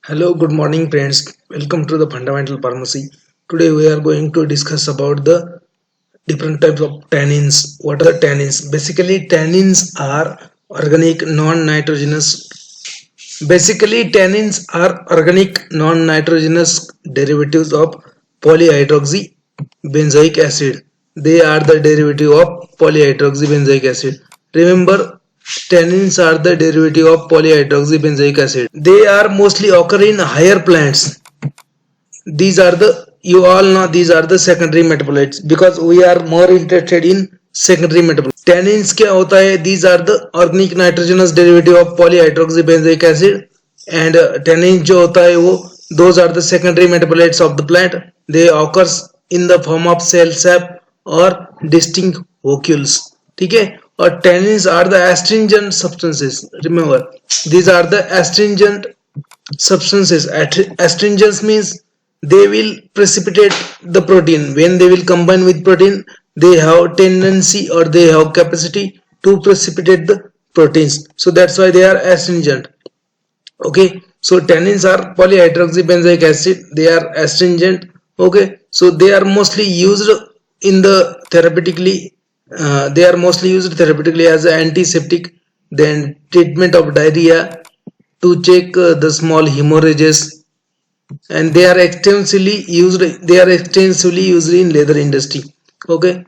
Hello, good morning friends. Welcome to the Fundamental Pharmacy. Today we are going to discuss about the different types of tannins. What are the tannins? Basically, tannins are organic non-nitrogenous. Basically, tannins are organic non-nitrogenous derivatives of polyhydroxybenzoic acid. They are the derivative of polyhydroxybenzoic acid. Remember, tannins are the derivative of polyhydroxybenzoic acid. They are mostly occur in higher plants. These are the you all know these are the secondary metabolites because we are more interested in secondary metabolites. Tannins क्या होता है? These are the organic nitrogenous derivative of polyhydroxybenzoic acid and tannins जो होता है वो those are the secondary metabolites of the plant. They occurs in the form of cell sap or distinct vacuoles. ठीक है. और tannins are the astringent substances. Remember, these are the astringent substances. Astringents means they will precipitate the protein. When they will combine with protein, they have tendency or they have capacity to precipitate the proteins. So that's why they are astringent. Okay, so tannins are polyhydroxybenzoic acid. They are astringent. Okay, so they are mostly used in the therapeutically. They are mostly used therapeutically as an antiseptic, then treatment of diarrhea, to check the small hemorrhages, and they are extensively used in leather industry. Okay,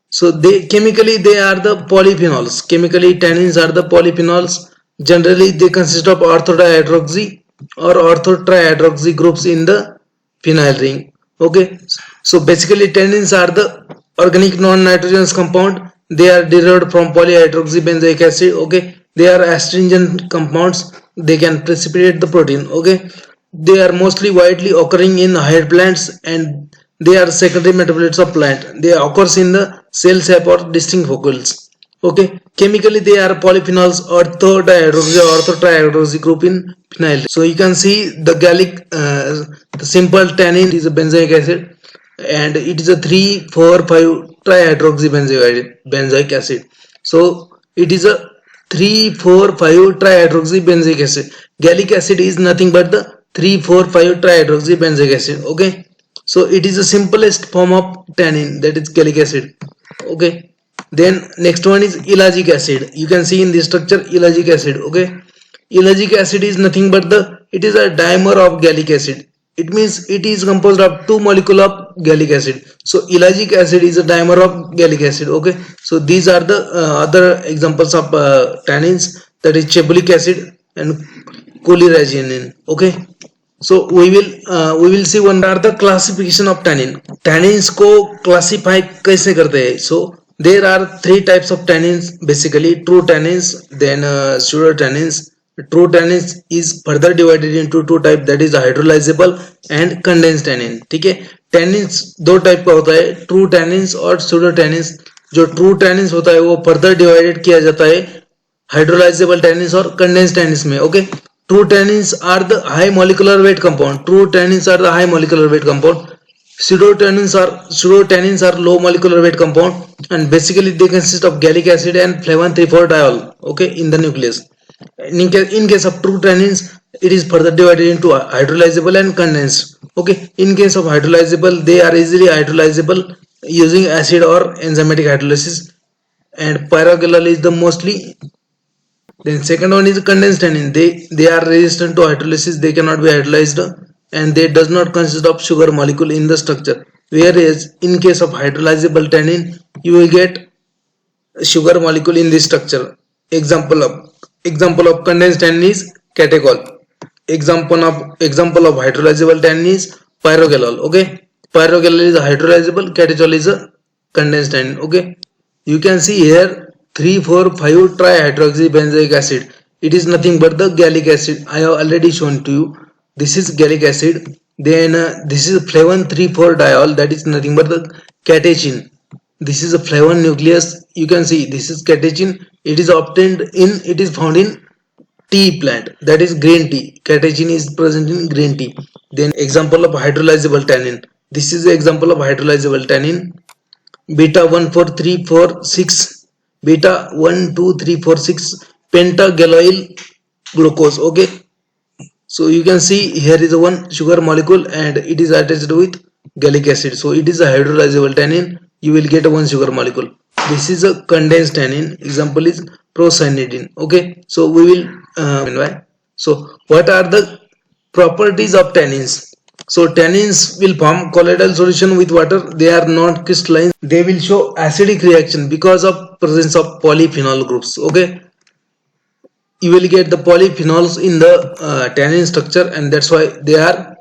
so they are the polyphenols. Chemically, tannins are the polyphenols. Generally they consist of orthodihydroxy or orthotrihydroxy groups in the phenyl ring. Okay, so basically tannins are the organic non-nitrogenous compound. They are derived from polyhydroxybenzoic acid. Okay, they are astringent compounds. They can precipitate the protein. Okay, they are mostly widely occurring in higher plants and they are secondary metabolites of plant. They occurs in the cell sap or distinct vacuoles. Okay, chemically they are polyphenols or orthotrihydroxy group in phenyl. So you can see the gallic, the simple tannin is a benzoic acid and it is a 3,4,5 trihydroxybenzoic acid. So it is a 3,4,5 trihydroxybenzoic acid. Gallic acid is nothing but the 3,4,5 trihydroxybenzoic acid. Okay, so it is the simplest form of tannin, that is gallic acid. Okay, then next one is ellagic acid. You can see in this structure ellagic acid. Okay, ellagic acid is nothing but it is a dimer of gallic acid. It means it is composed of two molecules of gallic acid. So ellagic acid is a dimer of gallic acid. Okay, so these are the other examples of tannins, that is chebulic acid and choleraginin. Okay, so we will see one are the classification of tannin. Tannins को classify कैसे करते हैं? So there are three types of tannins basically: true tannins, then pseudo tannins. True tannins is further divided into two types, that is hydrolyzable and condensed tannin. ठीक है, tannins दो type का होता है, true tannins और pseudo tannins. जो true tannins होता है वो further divided किया जाता है hydrolyzable tannins और condensed tannins में. Okay, true tannins are the high molecular weight compound. True tannins are the high molecular weight compound. Pseudo tannins are low molecular weight compound and basically they consist of gallic acid and flavin 3,4-diol. Okay, in the nucleus. In case of true tannins, it is further divided into hydrolyzable and condensed. Okay, in case of hydrolyzable, they are easily hydrolyzable using acid or enzymatic hydrolysis, and pyrogalol is the mostly. Then second one is condensed tannin. They are resistant to hydrolysis. They cannot be hydrolyzed and they does not consist of sugar molecule in the structure. Whereas in case of hydrolyzable tannin, you will get sugar molecule in this structure. Example of condensed tannin is catechol. Example of hydrolyzable tannin is pyrogalol. Okay, pyrogalol is a hydrolyzable, catechol is a condensed tannin. Okay, you can see here 3,4,5 trihydroxybenzoic acid. It is nothing but the gallic acid. I have already shown to you. This is gallic acid. Then this is flavin 3,4-diol, that is nothing but the catechin. This is a flavin nucleus. You can see this is catechin. It is found in tea plant, that is green tea. Catechin is present in green tea. Then example of hydrolyzable tannin. This is the example of hydrolyzable tannin. Beta 1,4,3,4,6, beta 1,2,3,4,6 pentagaloyl glucose. Okay, So you can see here is a one sugar molecule and it is attached with gallic acid. So it is a hydrolyzable tannin. You will get a one sugar molecule. This is a condensed tannin. Example is procyanidin. Okay. So we will so what are the properties of tannins? So tannins will form colloidal solution with water. They are not crystalline. They will show acidic reaction because of presence of polyphenol groups. Okay. You will get the polyphenols in the tannin structure, and that's why they are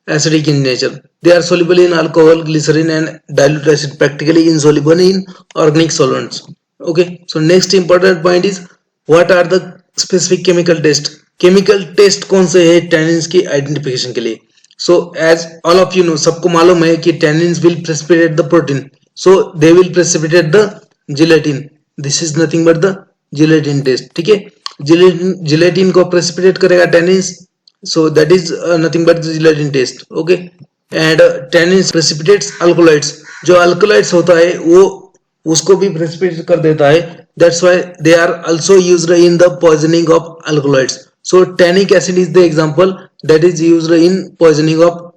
acidic in nature. They are soluble in alcohol, glycerin and dilute acid, practically insoluble in organic solvents. Okay. So next important point is what are the specific chemical test. Chemical test कौन से है tannins की identification के लिए. So as all of you know, सबको मालूम है कि tannins will precipitate the protein. So they will precipitate the gelatin. This is nothing but the gelatin test. ठीक है. Gelatin को precipitate करेगा tannins. So that is nothing but the gelatin test. Okay. And tannins precipitates alkaloids. जो alkaloids होता है वो उसको भी precipitate कर देता है. That's why they are also used in the poisoning of alkaloids. So tannic acid is the example that is used in poisoning of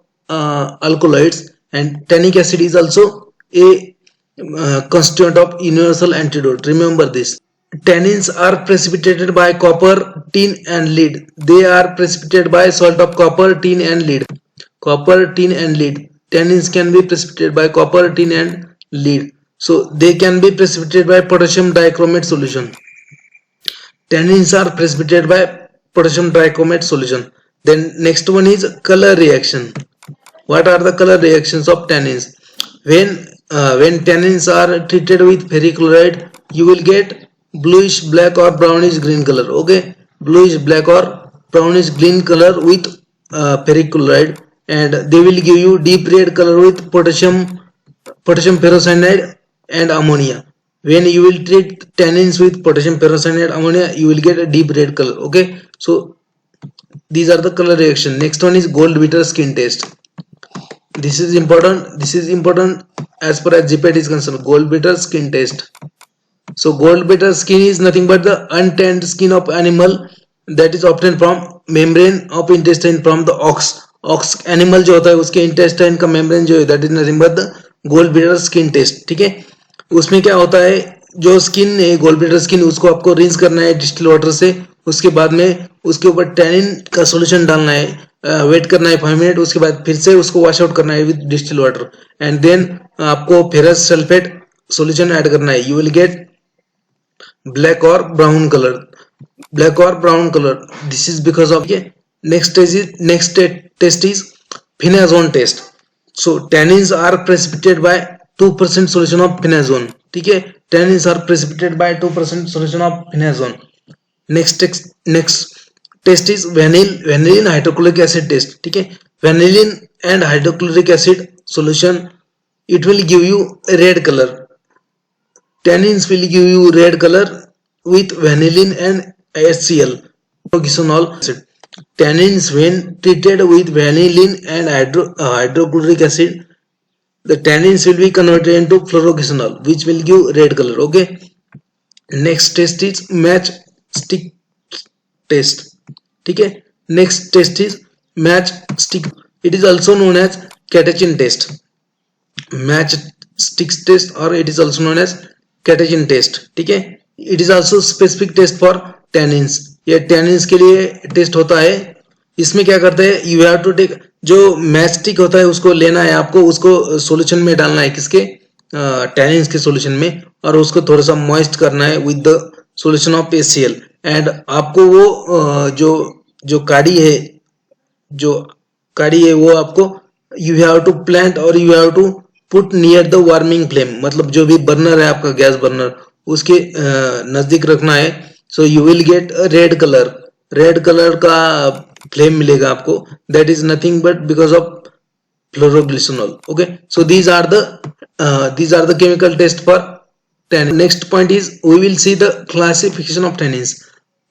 alkaloids, and tannic acid is also a constituent of universal antidote. Remember this. Tannins are precipitated by copper, tin and lead. They are precipitated by salt of copper, tin and lead. Copper, tin and lead. Tannins can be precipitated by copper, tin and lead. So they can be precipitated by potassium dichromate solution. Tannins are precipitated by potassium dichromate solution. Then next one is color reaction. What are the color reactions of tannins? When tannins are treated with ferric chloride, you will get bluish black or brownish green color. Okay, bluish black or brownish green color with ferric chloride, and they will give you deep red color with potassium ferrocyanide and ammonia. When you will treat tannins with potassium ferrocyanide ammonia, you will get a deep red color. Okay, so these are the color reaction. Next one is gold beater skin test. This is important. This is important as far as GPAT is concerned. Gold beater skin test. So gold beater skin is nothing but the untanned skin of animal that is obtained from membrane of intestine from the ox animal जो होता है उसके intestine का membrane जो है that is nothing but the gold beater skin test. ठीक है. उसमें क्या होता है, जो स्किन है गोल्ड बेटर स्किन, उसको आपको रिंस करना है डिस्टिल वाटर से. उसके बाद में उसके ऊपर टैनिन का सॉल्यूशन डालना है, वेट करना है 5 मिनट. उसके बाद फिर से उसको वॉश आउट करना है with distil water, and then आपको फेरस सल्फेट सॉल्यूशन ऐड करना है. यू विल गेट ब्लैक और ब्राउन कलर. ब्लैक और brown colour, this is because of ये. Next test is phenazone test. So tannins are precipitated by 2% solution of phenazone. ठीक है. Tannins are precipitated by 2% solution of phenazone. Next test is vanillin hydrochloric acid test. ठीक है. Vanillin and hydrochloric acid solution, it will give you a red color. Tannins will give you red color with vanillin and HCl, hydrogenol acid. Tannins when treated with vanillin and hydrochloric acid, the tannins will be converted into fluorogesonol, which will give red color. Okay. Next test is match stick test. ठीक है. Next test is match stick. It is also known as catechin test. Match stick test, or it is also known as catechin test. ठीक है. It is also specific test for tannins. ये tannins के लिए test होता है. इसमें क्या करते हैं, यू हैव टू टेक जो मैस्टिक होता है उसको लेना है आपको, उसको सॉल्यूशन में डालना है किसके, टैनिन्स के सॉल्यूशन में, और उसको थोड़ा सा मॉइस्ट करना है with the solution of HCl. And आपको वो जो काड़ी है वो आपको यू हैव टू प्लांट और you have to put near the warming flame. मतलब जो भी बर्नर है आपका गैस बर्नर उसके नजदीक रखना है. So you will get red colour का फ्लेम मिलेगा आपको. That is nothing but because of phloroglucinol. Okay. So these are the chemical test for tannin. Next point is we will see the classification of tannins.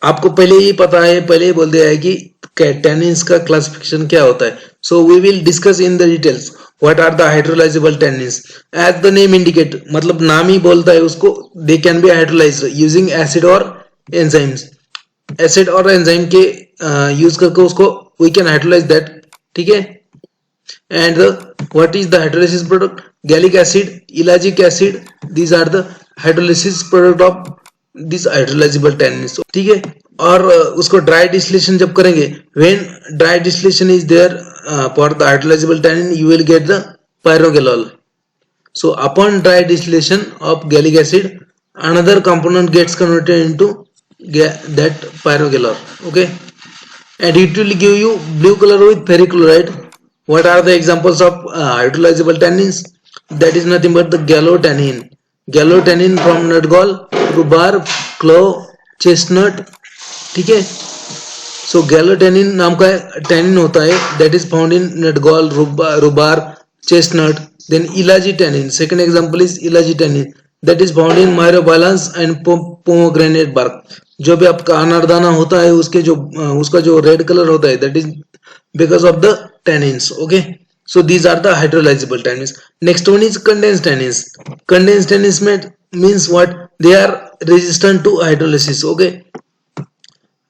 आपको पहले ही पता है, पहले ही बोल दिया है कि tannins का classification क्या होता है. So we will discuss in the details what are the hydrolyzable tannins. As the name indicate, मतलब नाम ही बोलता है उसको, they can be hydrolyzed using acid or enzymes. Acid और एंजाइम के यूज करके उसको we can hydrolyze that. ठीक है. And what is the hydrolysis product? Gallic acid, ellagic acid, these are the hydrolysis product of this hydrolyzable tannins. ठीक है. और उसको ड्राई डिस्टिलेशन जब करेंगे, when dry distillation is there for the hydrolyzable tannin, you will get the pyrogalol. So upon dry distillation of gallic acid, another component gets converted into that pyrogalol. Okay, and it will give you blue color with ferrichloride. What are the examples of hydrolyzable tannins? That is nothing but the gallotannin. Gallotannin from nut gall, rhubarb, clove, chestnut. ठीक है. So gallotannin नाम का tannin होता है, that is found in nut gall, rhubarb, chestnut. Then ellagic, second example is ellagic, that is found in myrobalance and pomegranate bark. जो भी आपका अनारदाना होता है उसके जो उसका जो रेड कलर होता है, that is because of the tannins. Okay, so these are the hydrolyzable tannins. Next one is condensed tannins. Condensed tannins means what? They are resistant to hydrolysis. Okay,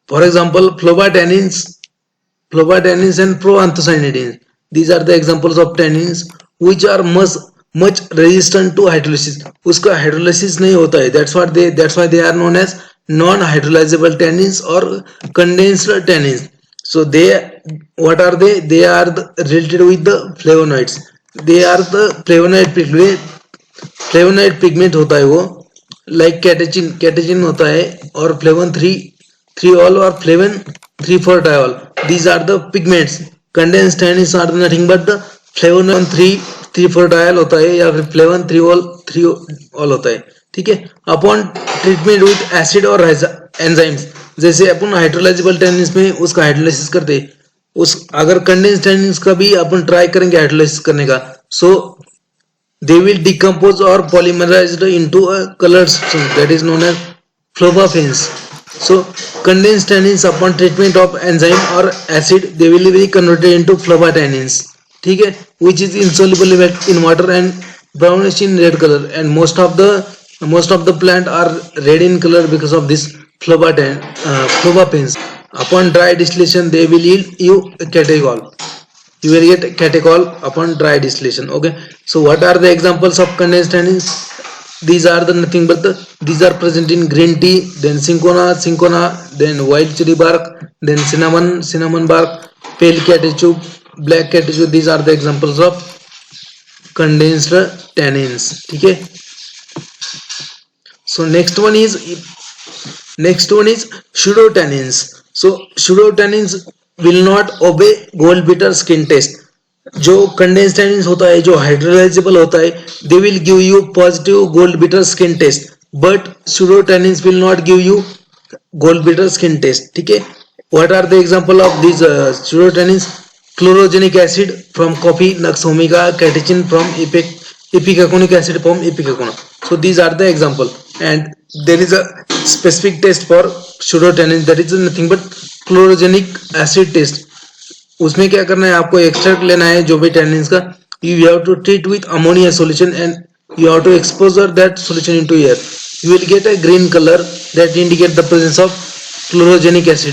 for example, phlobatannins and proanthocyanidins. These are the examples of tannins which are much resistant to hydrolysis. उसका hydrolysis नहीं होता है. That's why they are known as non-hydrolyzable tannins or condensed tannins. So what are they? They are related with the flavonoids. They are the flavonoid pigment. Flavonoid pigment होता है वो, like catechin होता है, और flavon 3-all or flavon 3,4-diol. These are the pigments. Condensed tannins are nothing but the flavon 3,4-diol होता है या फिर flavon 3-all होता है. ठीक है. अपॉन ट्रीटमेंट विथ एसिड और एंजाइम्स, जैसे अपन हाइड्रोलाइजेबल टैनिन्स में उसका हाइड्रोलाइसिस करते, उस अगर कंडेंस्ड टैनिन्स का भी अपन ट्राई करेंगे हाइड्रोलाइसिस करने का, सो दे विल डिकम्पोज और polymerised into a coloured substance that is known as phlobaphenes. So condensed tannins upon treatment of enzyme or acid, they will be converted into phlobatannins. ठीक है, which is insoluble in water and brownish in red color, and most of the plant are red in color because of this phlobapanes. Upon dry distillation, they will yield you catechol. You will get catechol upon dry distillation. Okay, so what are the examples of condensed tannins? These are the nothing but these are present in green tea, then cinchona, then wild chili bark, then cinnamon bark, pale catechu, black catechu. These are the examples of condensed tannins. ठीक है. So next one is pseudotannins. So pseudotannins will not obey gold beater skin test. जो condensed tannins होता है, जो hydrolysable होता है, they will give you positive gold beater skin test, but pseudotannins will not give you gold beater skin test. ठीक है. What are the example of this pseudotannins? Chlorogenic acid from coffee, nux omega, catechin from ipecaconic acid from ipecacuanha. So these are the example, and there is a specific test for pseudotannins, that is nothing but chlorogenic acid test. उसमें क्या करना है, आपको extract लेना है जो भी tannins का, you have to treat with ammonia solution and you have to exposure that solution into air. You will get a green color that indicate the presence of chlorogenic acid.